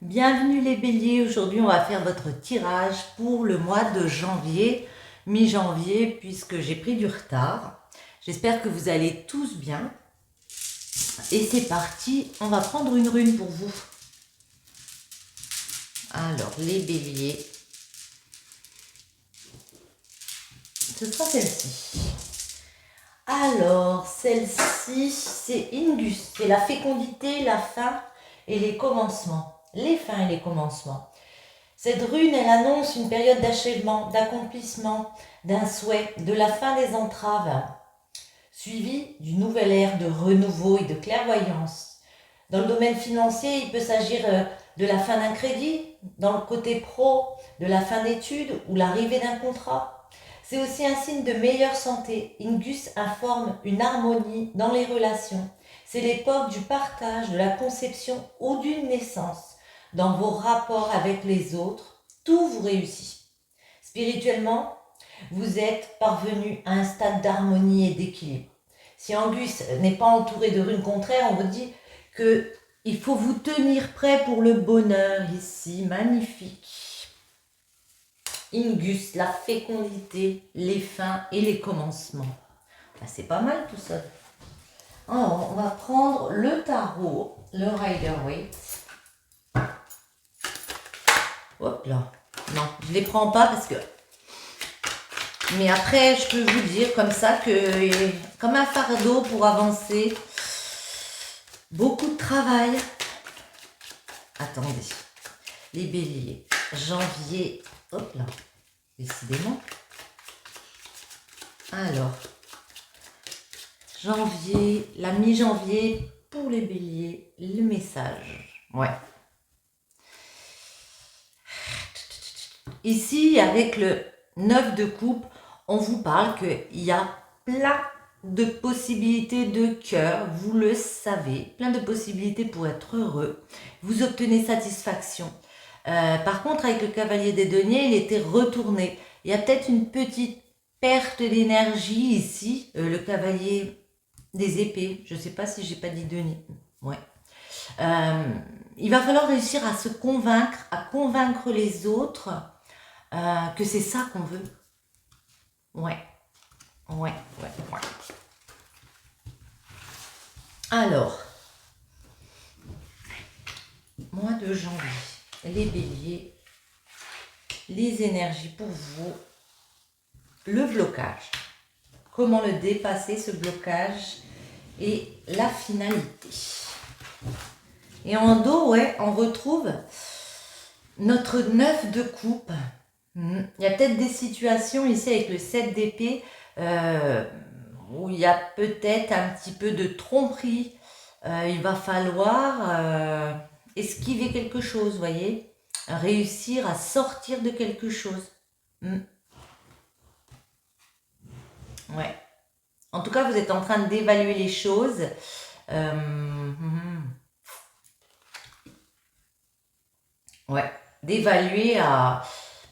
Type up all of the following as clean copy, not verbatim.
Bienvenue les béliers, aujourd'hui on va faire votre tirage pour le mois de janvier, mi-janvier, puisque j'ai pris du retard. J'espère que vous allez tous bien. Et c'est parti, on va prendre une rune pour vous. Alors les béliers, ce sera celle-ci. Alors celle-ci c'est Ingus, c'est la fécondité, la fin et les commencements. Les fins et les commencements. Cette rune, elle annonce une période d'achèvement, d'accomplissement, d'un souhait, de la fin des entraves, suivie d'une nouvelle ère de renouveau et de clairvoyance. Dans le domaine financier, il peut s'agir de la fin d'un crédit, dans le côté pro, de la fin d'études ou l'arrivée d'un contrat. C'est aussi un signe de meilleure santé. Ingus informe une harmonie dans les relations. C'est l'époque du partage, de la conception ou d'une naissance. Dans vos rapports avec les autres, tout vous réussit. Spirituellement, vous êtes parvenu à un stade d'harmonie et d'équilibre. Si Angus n'est pas entouré de runes contraires, on vous dit qu'il faut vous tenir prêt pour le bonheur ici, magnifique. Ingus, la fécondité, les fins et les commencements. Ben, c'est pas mal tout ça. Alors, on va prendre le tarot, le Rider-Waite. Hop là. Non, je ne les prends pas parce que... Mais après, je peux vous dire comme ça que comme un fardeau pour avancer. Beaucoup de travail. Attendez. Les béliers. Janvier. Hop là. Décidément. Alors. Janvier. La mi-janvier pour les béliers. Le message. Ouais. Ici, avec le 9 de coupe, on vous parle qu'il y a plein de possibilités de cœur, vous le savez, plein de possibilités pour être heureux. Vous obtenez satisfaction. Par contre, avec le cavalier des deniers, il était retourné. Il y a peut-être une petite perte d'énergie ici, le cavalier des épées. Je ne sais pas si j'ai pas dit denier. Ouais. Il va falloir réussir à se convaincre, à convaincre les autres que c'est ça qu'on veut. Ouais. Alors, mois de janvier, les béliers, les énergies pour vous, le blocage. Comment le dépasser, ce blocage, et la finalité. Et en dos, ouais, on retrouve notre 9 de coupe. Il y a peut-être des situations ici avec le 7 d'épée où il y a peut-être un petit peu de tromperie. Il va falloir esquiver quelque chose, vous voyez, réussir à sortir de quelque chose. Ouais. En tout cas, vous êtes en train d'évaluer les choses. Ouais, d'évaluer à...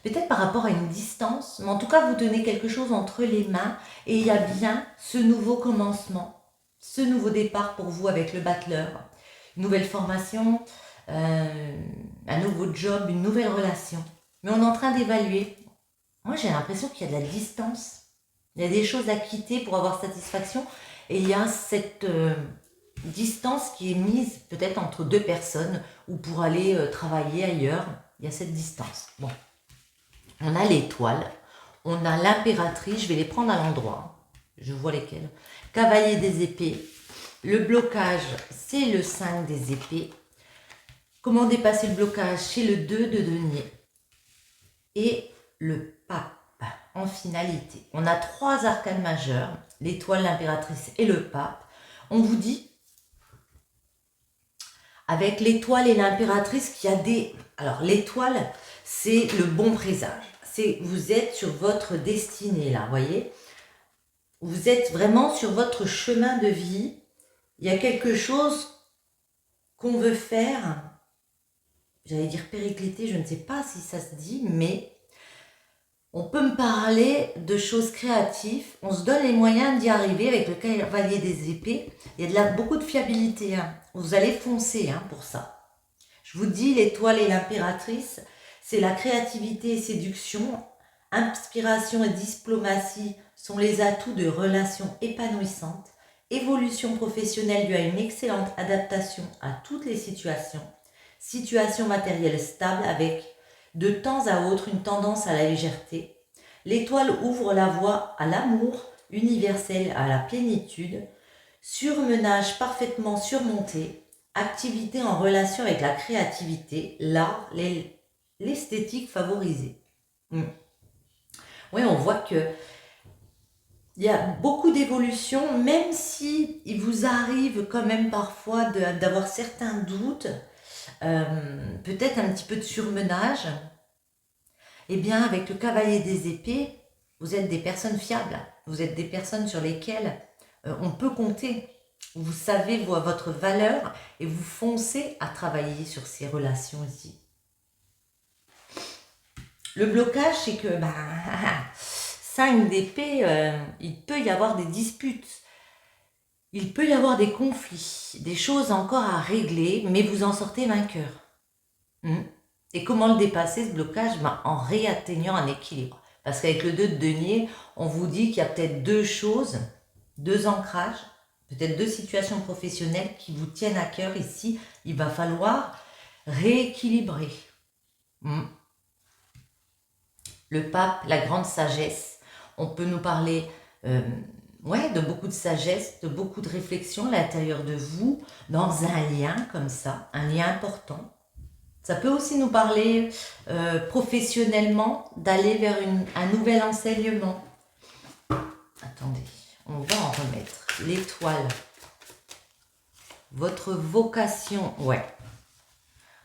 peut-être par rapport à une distance, mais en tout cas, vous tenez quelque chose entre les mains et il y a bien ce nouveau commencement, ce nouveau départ pour vous avec le battleur, une nouvelle formation, un nouveau job, une nouvelle relation. Mais on est en train d'évaluer. Moi, j'ai l'impression qu'il y a de la distance. Il y a des choses à quitter pour avoir satisfaction et il y a cette distance qui est mise peut-être entre deux personnes ou pour aller travailler ailleurs. Il y a cette distance. Bon. On a l'étoile, on a l'impératrice, je vais les prendre à l'endroit, je vois lesquelles. Cavalier des épées, le blocage, c'est le 5 des épées. Comment dépasser le blocage? C'est le 2 de denier. Et le pape en finalité. On a 3 arcanes majeurs, l'étoile, l'impératrice et le pape. On vous dit, avec l'étoile et l'impératrice, qu'il y a des... Alors l'étoile, c'est le bon présage. Vous êtes sur votre destinée là, voyez. Vous êtes vraiment sur votre chemin de vie. Il y a quelque chose qu'on veut faire. J'allais dire péricliter, je ne sais pas si ça se dit, mais on peut me parler de choses créatives. On se donne les moyens d'y arriver avec le cavalier des épées. Il y a beaucoup de fiabilité. Hein. Vous allez foncer pour ça. Je Je vous dis, l'étoile et l'impératrice, c'est la créativité et séduction. Inspiration et diplomatie sont les atouts de relations épanouissantes. Évolution professionnelle lui a une excellente adaptation à toutes les situations. Situation matérielle stable avec, de temps à autre, une tendance à la légèreté. L'étoile ouvre la voie à l'amour universel, à la plénitude. Surmenage parfaitement surmonté. Activité en relation avec la créativité, l'art, l'esthétique favorisée. Oui, on voit que il y a beaucoup d'évolutions, même si il vous arrive quand même parfois d'avoir certains doutes, peut-être un petit peu de surmenage. Eh bien, avec le cavalier des épées, vous êtes des personnes fiables, vous êtes des personnes sur lesquelles on peut compter. Vous savez votre valeur et vous foncez à travailler sur ces relations ici. Le blocage, c'est que 5 d'épée, il peut y avoir des disputes, il peut y avoir des conflits, des choses encore à régler, mais vous en sortez vainqueur. Et comment le dépasser, ce blocage? En réatteignant un équilibre. Parce qu'avec le 2 de denier, on vous dit qu'il y a peut-être 2 choses, 2 ancrages, peut-être 2 situations professionnelles qui vous tiennent à cœur ici. Il va falloir rééquilibrer. Le pape, la grande sagesse. On peut nous parler de beaucoup de sagesse, de beaucoup de réflexion à l'intérieur de vous, dans un lien comme ça, un lien important. Ça peut aussi nous parler professionnellement, d'aller vers un nouvel enseignement. Attendez, on va en remettre. L'étoile. Votre vocation,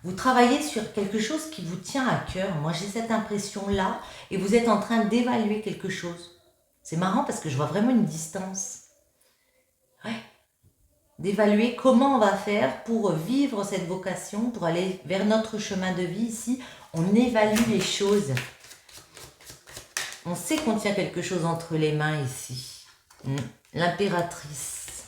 Vous travaillez sur quelque chose qui vous tient à cœur. Moi, j'ai cette impression-là. Et vous êtes en train d'évaluer quelque chose. C'est marrant parce que je vois vraiment une distance. D'évaluer comment on va faire pour vivre cette vocation, pour aller vers notre chemin de vie ici. On évalue les choses. On sait qu'on tient quelque chose entre les mains ici. L'impératrice.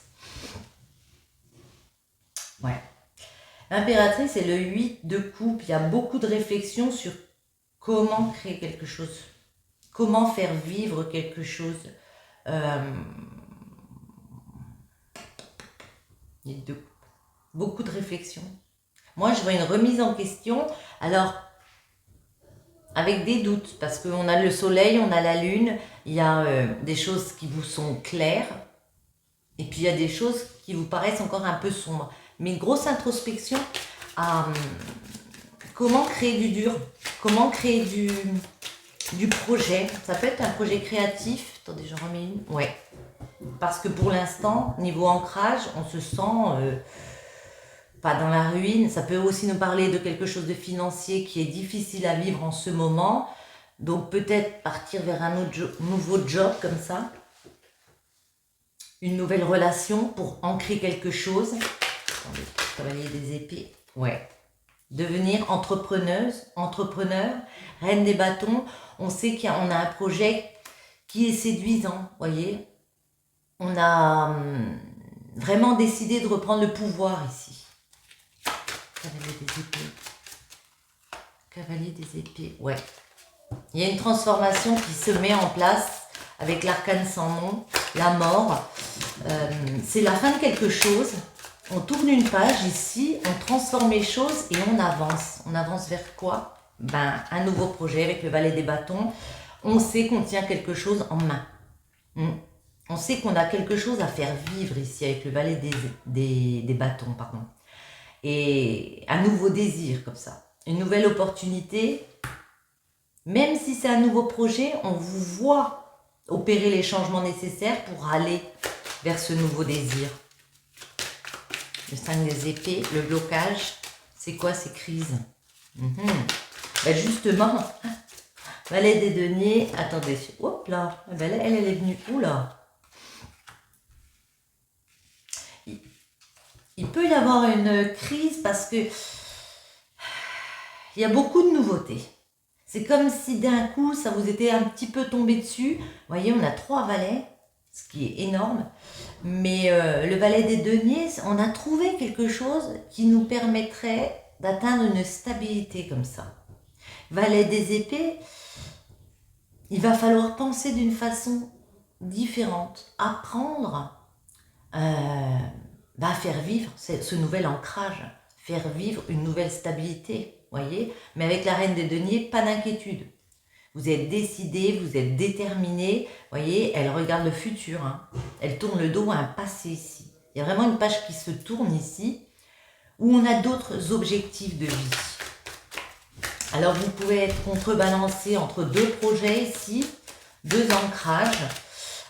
L'impératrice est le 8 de coupe. Il y a beaucoup de réflexions sur comment créer quelque chose. Comment faire vivre quelque chose. Beaucoup de réflexions. Moi, je vois une remise en question. Alors, avec des doutes, parce qu'on a le soleil, on a la lune, il y a des choses qui vous sont claires, et puis il y a des choses qui vous paraissent encore un peu sombres. Mais une grosse introspection à comment créer du dur, comment créer du projet. Ça peut être un projet créatif. Attendez, j'en remets une. Parce que pour l'instant, niveau ancrage, on se sent pas dans la ruine. Ça peut aussi nous parler de quelque chose de financier qui est difficile à vivre en ce moment. Donc peut-être partir vers un nouveau job comme ça. Une nouvelle relation pour ancrer quelque chose. Attendez, cavalier des épées. Devenir entrepreneuse, entrepreneur, reine des bâtons. On sait qu'on a un projet qui est séduisant, voyez. On a vraiment décidé de reprendre le pouvoir ici. Cavalier des épées. Cavalier des épées, Il y a une transformation qui se met en place avec l'arcane sans nom, la mort. C'est la fin de quelque chose. On tourne une page ici, on transforme les choses et on avance. On avance vers quoi? Un nouveau projet avec le valet des bâtons. On sait qu'on tient quelque chose en main. On sait qu'on a quelque chose à faire vivre ici avec le valet des bâtons, pardon. Et un nouveau désir comme ça. Une nouvelle opportunité. Même si c'est un nouveau projet, on vous voit opérer les changements nécessaires pour aller vers ce nouveau désir. Le 5 des épées, le blocage, c'est quoi ces crises? Justement, valet des deniers, attendez, hop là, elle est venue, oula. Il peut y avoir une crise parce que il y a beaucoup de nouveautés. C'est comme si d'un coup, ça vous était un petit peu tombé dessus. Vous voyez, on a 3 valets, ce qui est énorme. Mais le valet des deniers, on a trouvé quelque chose qui nous permettrait d'atteindre une stabilité comme ça. Valet des épées, il va falloir penser d'une façon différente, apprendre à faire vivre ce nouvel ancrage, faire vivre une nouvelle stabilité, voyez. Mais avec la reine des deniers, pas d'inquiétude. Vous êtes décidé, vous êtes déterminé, voyez, elle regarde le futur, hein. Elle tourne le dos à un passé ici. Il y a vraiment une page qui se tourne ici, où on a d'autres objectifs de vie. Alors vous pouvez être contrebalancé entre deux projets ici, deux ancrages,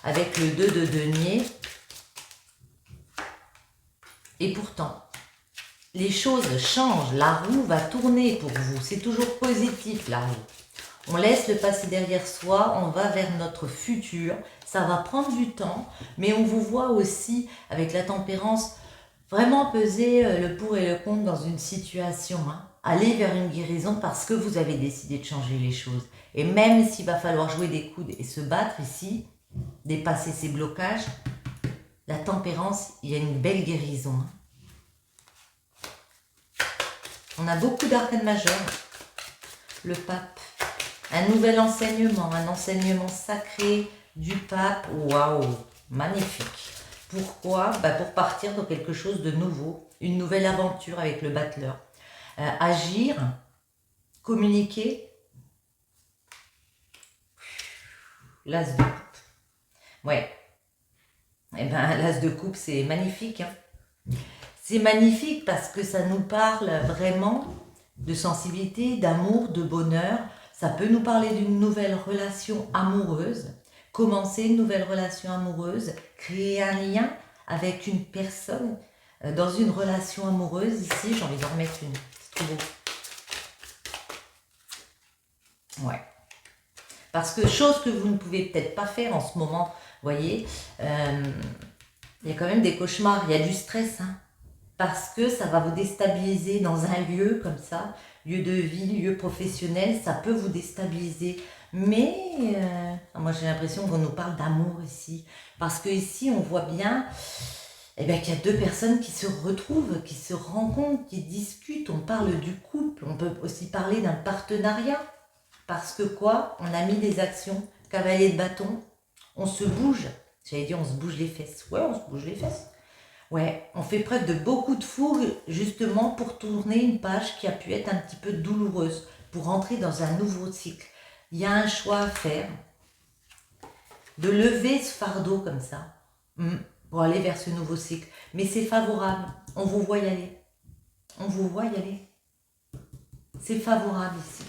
avec le 2 de denier. Et pourtant, les choses changent, la roue va tourner pour vous, c'est toujours positif la roue. On laisse le passé derrière soi, on va vers notre futur, ça va prendre du temps, mais on vous voit aussi avec la tempérance vraiment peser le pour et le contre dans une situation, hein. Aller vers une guérison parce que vous avez décidé de changer les choses. Et même s'il va falloir jouer des coudes et se battre ici, dépasser ces blocages, la tempérance, il y a une belle guérison, hein. On a beaucoup d'arcanes majeurs. Le pape, un nouvel enseignement, un enseignement sacré du pape. Waouh, magnifique. Pourquoi? Pour partir dans quelque chose de nouveau, une nouvelle aventure avec le battleur. Agir, communiquer. L'as de coupe. Ouais. Eh bien, l'as de coupe, c'est magnifique, hein. C'est magnifique parce que ça nous parle vraiment de sensibilité, d'amour, de bonheur. Ça peut nous parler d'une nouvelle relation amoureuse, commencer une nouvelle relation amoureuse, créer un lien avec une personne dans une relation amoureuse. Ici, j'ai envie d'en remettre une. C'est trop beau. Ouais. Parce que chose que vous ne pouvez peut-être pas faire en ce moment, voyez, il y a quand même des cauchemars, il y a du stress, hein. Parce que ça va vous déstabiliser dans un lieu comme ça, lieu de vie, lieu professionnel, ça peut vous déstabiliser. Mais moi j'ai l'impression qu'on nous parle d'amour ici. Parce que ici on voit bien qu'il y a deux personnes qui se retrouvent, qui se rencontrent, qui discutent. On parle du couple, on peut aussi parler d'un partenariat. Parce que quoi? On a mis des actions, cavalier de bâton, on se bouge. J'allais dire on se bouge les fesses. Ouais, on se bouge les fesses. Ouais, on fait preuve de beaucoup de fougue justement pour tourner une page qui a pu être un petit peu douloureuse, pour entrer dans un nouveau cycle. Il y a un choix à faire, de lever ce fardeau comme ça, pour aller vers ce nouveau cycle. Mais c'est favorable, on vous voit y aller. On vous voit y aller. C'est favorable ici.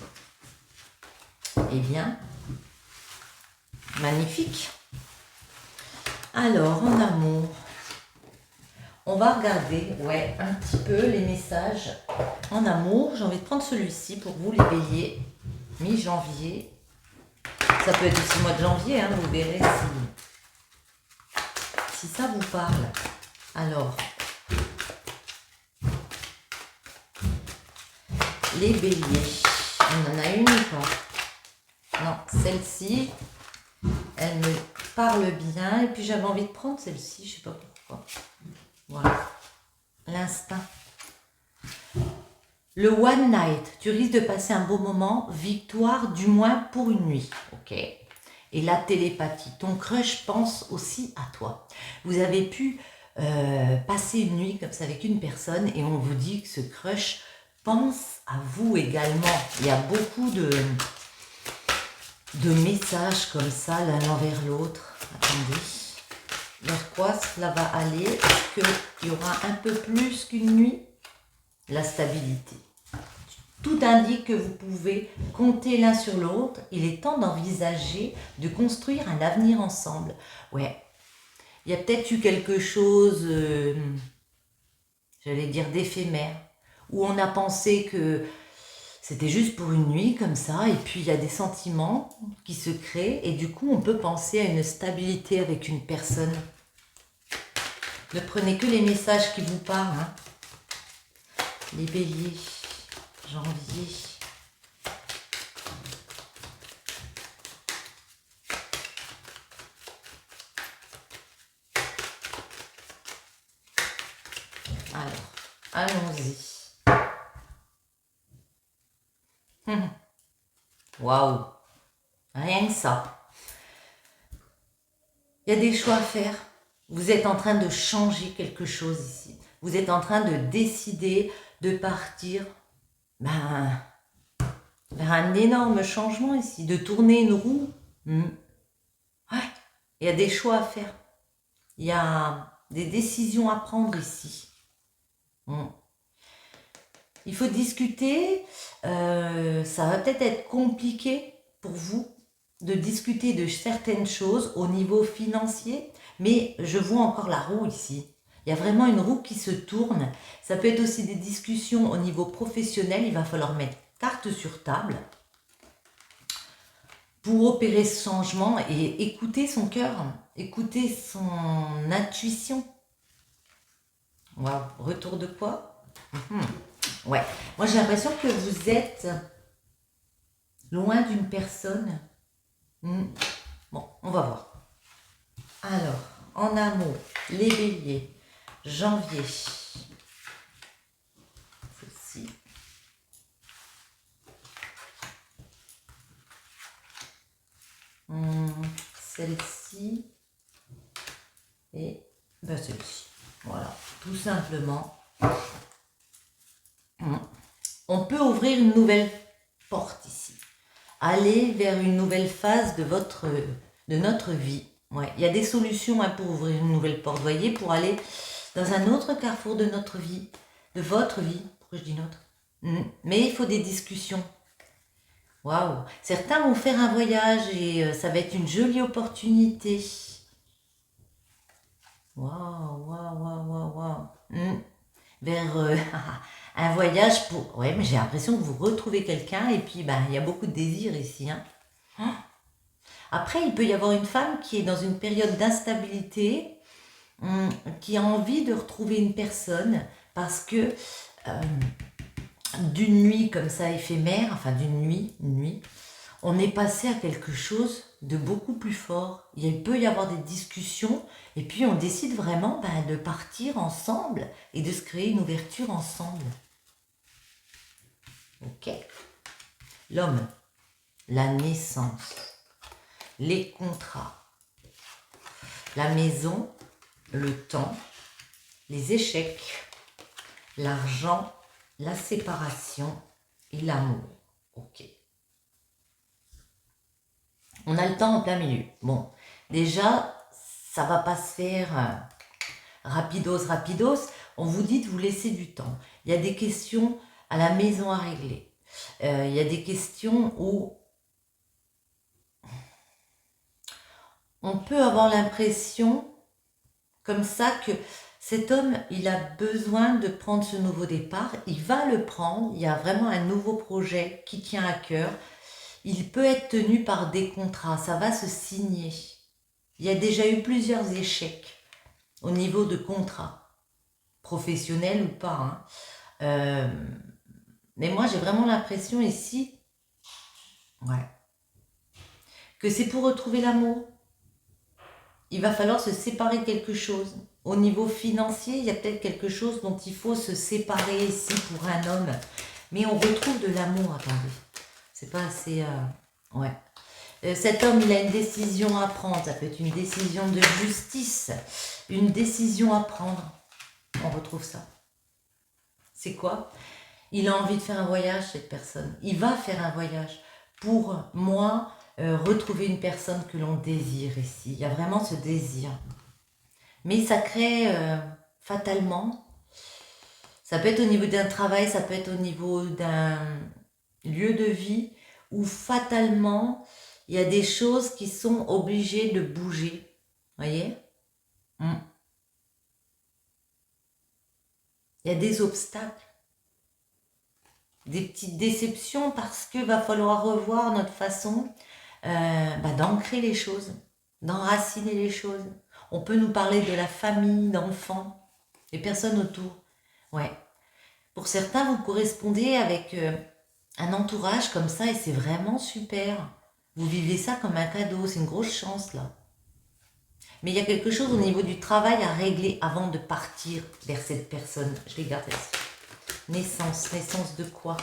Eh bien, magnifique. Alors, en amour, on va regarder, ouais, un petit peu les messages en amour. J'ai envie de prendre celui-ci pour vous, les béliers, mi-janvier. Ça peut être aussi le mois de janvier, hein, vous verrez si ça vous parle. Alors, les béliers, on en a une ou pas? Non, celle-ci, elle me parle bien. Et puis j'avais envie de prendre celle-ci, je sais pas pourquoi. Voilà, l'instinct. Le one night, tu risques de passer un beau moment, victoire du moins pour une nuit, ok. Et la télépathie, ton crush pense aussi à toi. Vous avez pu passer une nuit comme ça avec une personne et on vous dit que ce crush pense à vous également. Il y a beaucoup de messages comme ça l'un envers l'autre. Attendez. Vers quoi cela va aller? Est-ce qu'il y aura un peu plus qu'une nuit? La stabilité. Tout indique que vous pouvez compter l'un sur l'autre. Il est temps d'envisager de construire un avenir ensemble. Ouais, il y a peut-être eu quelque chose, j'allais dire d'éphémère, où on a pensé que c'était juste pour une nuit comme ça, et puis il y a des sentiments qui se créent, et du coup on peut penser à une stabilité avec une personne. Ne prenez que les messages qui vous parlent, hein. Les béliers, janvier. Alors, allons-y. Waouh. Rien que ça. Il y a des choix à faire. Vous êtes en train de changer quelque chose ici. Vous êtes en train de décider de partir vers un énorme changement ici, de tourner une roue. Ouais, il y a des choix à faire. Il y a des décisions à prendre ici. Il faut discuter. Ça va peut-être être compliqué pour vous de discuter de certaines choses au niveau financier, mais je vois encore la roue ici. Il y a vraiment une roue qui se tourne. Ça peut être aussi des discussions au niveau professionnel. Il va falloir mettre carte sur table pour opérer ce changement et écouter son cœur, écouter son intuition. Wow. Retour de quoi? Ouais. Moi, j'ai l'impression que vous êtes loin d'une personne. Bon, on va voir. Alors, en amour, les béliers, janvier. Ceci. Celle-ci. Et celle-ci. Voilà, tout simplement. On peut ouvrir une nouvelle porte ici. Aller vers une nouvelle phase de notre vie. Ouais, il y a des solutions pour ouvrir une nouvelle porte, voyez, pour aller dans un autre carrefour de notre vie, de votre vie. Pourquoi je dis notre? Mais il faut des discussions. Waouh! Certains vont faire un voyage et ça va être une jolie opportunité. Waouh, waouh, waouh, waouh, waouh. Vers un voyage pour... Ouais, mais j'ai l'impression que vous retrouvez quelqu'un et puis il y a beaucoup de désir ici. Après, il peut y avoir une femme qui est dans une période d'instabilité, qui a envie de retrouver une personne parce que d'une nuit comme ça éphémère, enfin d'une nuit, une nuit, on est passé à quelque chose de beaucoup plus fort. Il peut y avoir des discussions et puis on décide vraiment de partir ensemble et de se créer une ouverture ensemble. Ok. L'homme, la naissance, les contrats, la maison, le temps, les échecs, l'argent, la séparation et l'amour. Ok. On a le temps en plein milieu. Bon, déjà, ça va pas se faire rapidos. On vous dit de vous laisser du temps. Il y a des questions à la maison à régler. Il y a des questions où on peut avoir l'impression comme ça que cet homme, il a besoin de prendre ce nouveau départ. Il va le prendre. Il y a vraiment un nouveau projet qui tient à cœur. Il peut être tenu par des contrats. Ça va se signer. Il y a déjà eu plusieurs échecs au niveau de contrats, professionnels ou pas. Mais moi, j'ai vraiment l'impression ici, que c'est pour retrouver l'amour. Il va falloir se séparer de quelque chose. Au niveau financier, il y a peut-être quelque chose dont il faut se séparer ici pour un homme. Mais on retrouve de l'amour, attendez. C'est pas assez... cet homme, il a une décision à prendre. Ça peut être une décision de justice. Une décision à prendre. On retrouve ça. C'est quoi? Il a envie de faire un voyage, cette personne. Il va faire un voyage. Pour moi, retrouver une personne que l'on désire ici. Il y a vraiment ce désir. Mais ça crée fatalement. Ça peut être au niveau d'un travail, ça peut être au niveau d'un lieu de vie où fatalement, il y a des choses qui sont obligées de bouger. Voyez? Il y a des obstacles. Des petites déceptions parce qu'il va falloir revoir notre façon d'ancrer les choses, d'enraciner les choses. On peut nous parler de la famille, d'enfants, des personnes autour. Ouais. Pour certains, vous correspondez avec un entourage comme ça et c'est vraiment super. Vous vivez ça comme un cadeau, c'est une grosse chance là. Mais il y a quelque chose au niveau du travail à régler avant de partir vers cette personne. Je les garde ici. Naissance de quoi?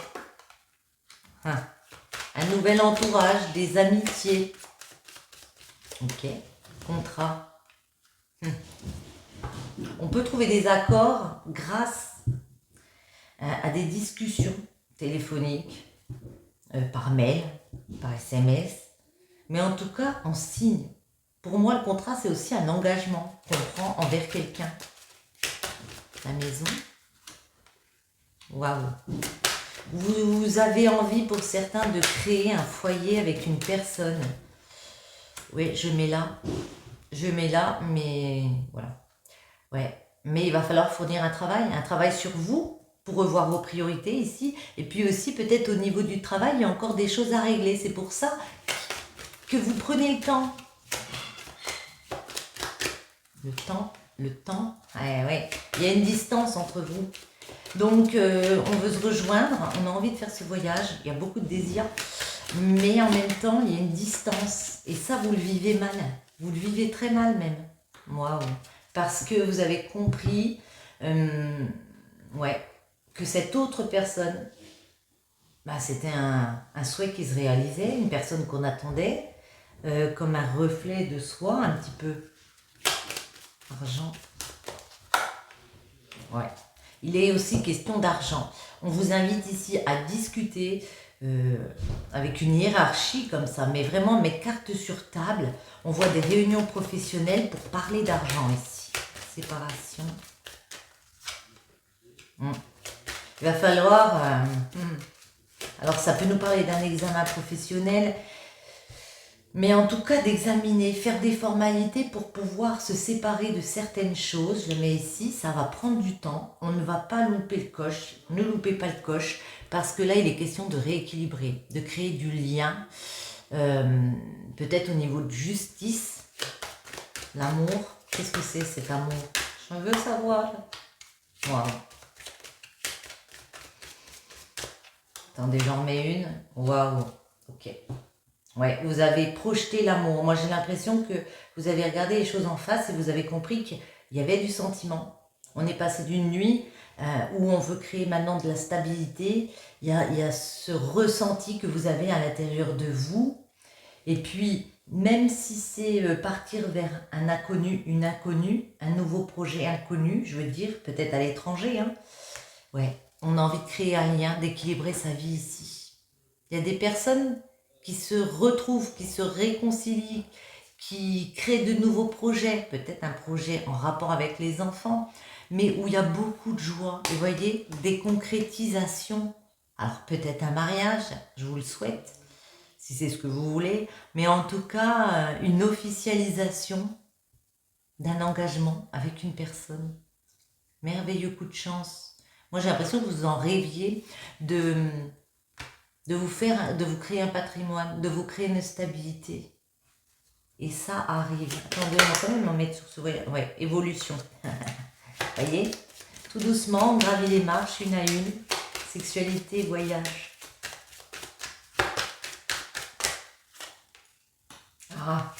Un nouvel entourage, des amitiés. Ok. Contrat. On peut trouver des accords grâce à des discussions téléphoniques, par mail, par SMS. Mais en tout cas, on signe. Pour moi, le contrat, c'est aussi un engagement qu'on prend envers quelqu'un. La maison. Waouh. Vous avez envie, pour certains, de créer un foyer avec une personne. Oui, je mets là. Je mets là, mais voilà. Ouais. Mais il va falloir fournir un travail sur vous pour revoir vos priorités ici. Et puis aussi, peut-être au niveau du travail, il y a encore des choses à régler. C'est pour ça que vous prenez le temps. Le temps. Ouais. Il y a une distance entre vous. Donc, on veut se rejoindre, on a envie de faire ce voyage, il y a beaucoup de désirs, mais en même temps, il y a une distance. Et ça, vous le vivez mal. Vous le vivez très mal même. Waouh. Parce que vous avez compris que cette autre personne, c'était un souhait qui se réalisait, une personne qu'on attendait, comme un reflet de soi, un petit peu. Argent. Ouais. Il est aussi question d'argent. On vous invite ici à discuter avec une hiérarchie comme ça, mais vraiment mettre carte sur table. On voit des réunions professionnelles pour parler d'argent ici. Séparation. Il va falloir... Alors ça peut nous parler d'un examen professionnel, mais en tout cas d'examiner, faire des formalités pour pouvoir se séparer de certaines choses. Je le mets ici, ça va prendre du temps. On ne va pas louper le coche, ne loupez pas le coche, parce que là il est question de rééquilibrer, de créer du lien, peut-être au niveau de justice, l'amour. Qu'est-ce que c'est cet amour? Je veux savoir. Wow. Attendez, j'en mets une. Waouh, ok. Ouais, vous avez projeté l'amour. Moi, j'ai l'impression que vous avez regardé les choses en face et vous avez compris qu'il y avait du sentiment. On est passé d'une nuit où on veut créer maintenant de la stabilité. Il y a ce ressenti que vous avez à l'intérieur de vous. Et puis, même si c'est partir vers un inconnu, une inconnue, un nouveau projet inconnu, je veux dire, peut-être à l'étranger, hein. Ouais, on a envie de créer un lien, d'équilibrer sa vie ici. Il y a des personnes qui se retrouvent, qui se réconcilient, qui créent de nouveaux projets, peut-être un projet en rapport avec les enfants, mais où il y a beaucoup de joie. Et vous voyez, des concrétisations. Alors peut-être un mariage, je vous le souhaite, si c'est ce que vous voulez, mais en tout cas, une officialisation d'un engagement avec une personne. Merveilleux coup de chance. Moi, j'ai l'impression que vous en rêviez de vous créer un patrimoine, de vous créer une stabilité. Et ça arrive. Attendez, on va quand même en mettre sur ce... Ouais, évolution. Voyez, tout doucement, on gravit les marches une à une. Sexualité, voyage. Ah.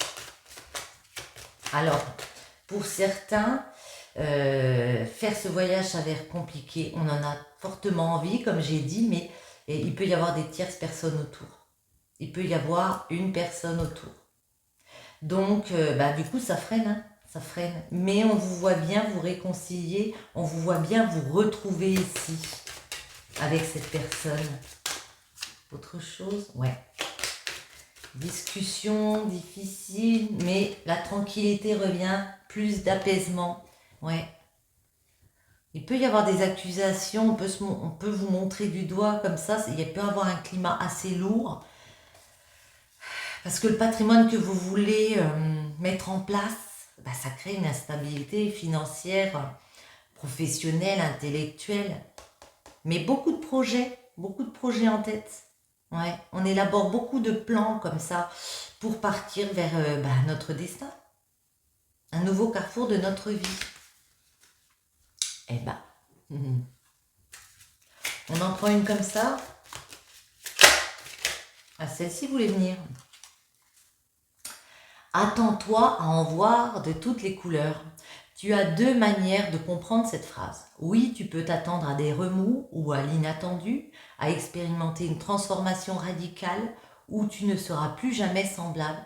Alors, pour certains, faire ce voyage s'avère compliqué. On en a fortement envie, comme j'ai dit, mais il peut y avoir des tierces personnes autour. Il peut y avoir une personne autour. Donc, du coup, ça freine, hein, ça freine. Mais on vous voit bien vous réconcilier, on vous voit bien vous retrouver ici, avec cette personne. Autre chose? Ouais. Discussion difficile, mais la tranquillité revient, plus d'apaisement. Ouais. Il peut y avoir des accusations, on peut vous montrer du doigt comme ça, il peut y avoir un climat assez lourd. Parce que le patrimoine que vous voulez mettre en place, ça crée une instabilité financière, professionnelle, intellectuelle. Mais beaucoup de projets en tête. Ouais, on élabore beaucoup de plans comme ça pour partir vers notre destin. Un nouveau carrefour de notre vie. On en prend une comme ça. Ah, celle-ci voulait venir. Attends-toi à en voir de toutes les couleurs. Tu as deux manières de comprendre cette phrase. Oui, tu peux t'attendre à des remous ou à l'inattendu, à expérimenter une transformation radicale où tu ne seras plus jamais semblable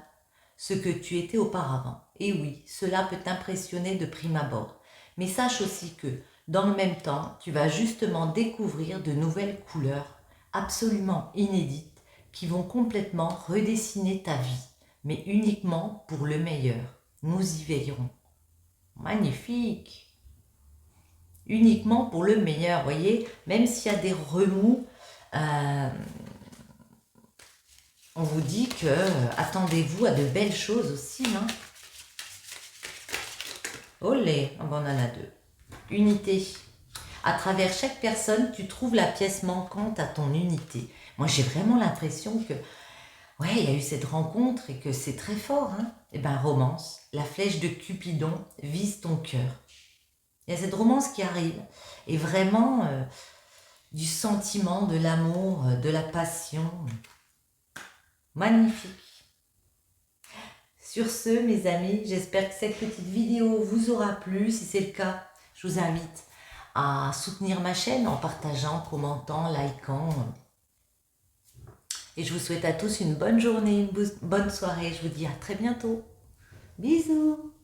ce que tu étais auparavant. Et oui, cela peut t'impressionner de prime abord. Mais sache aussi que, dans le même temps, tu vas justement découvrir de nouvelles couleurs absolument inédites qui vont complètement redessiner ta vie, mais uniquement pour le meilleur. Nous y veillerons. Magnifique! Uniquement pour le meilleur, voyez, même s'il y a des remous, on vous dit que attendez-vous à de belles choses aussi. Hein. Olé, on en a deux. Unité. À travers chaque personne, tu trouves la pièce manquante à ton unité. Moi, j'ai vraiment l'impression que, ouais, il y a eu cette rencontre et que c'est très fort. Hein. Eh bien, romance, la flèche de Cupidon vise ton cœur. Il y a cette romance qui arrive et vraiment du sentiment, de l'amour, de la passion. Magnifique. Sur ce, mes amis, j'espère que cette petite vidéo vous aura plu. Si c'est le cas, je vous invite à soutenir ma chaîne en partageant, commentant, likant. Et je vous souhaite à tous une bonne journée, une bonne soirée. Je vous dis à très bientôt. Bisous.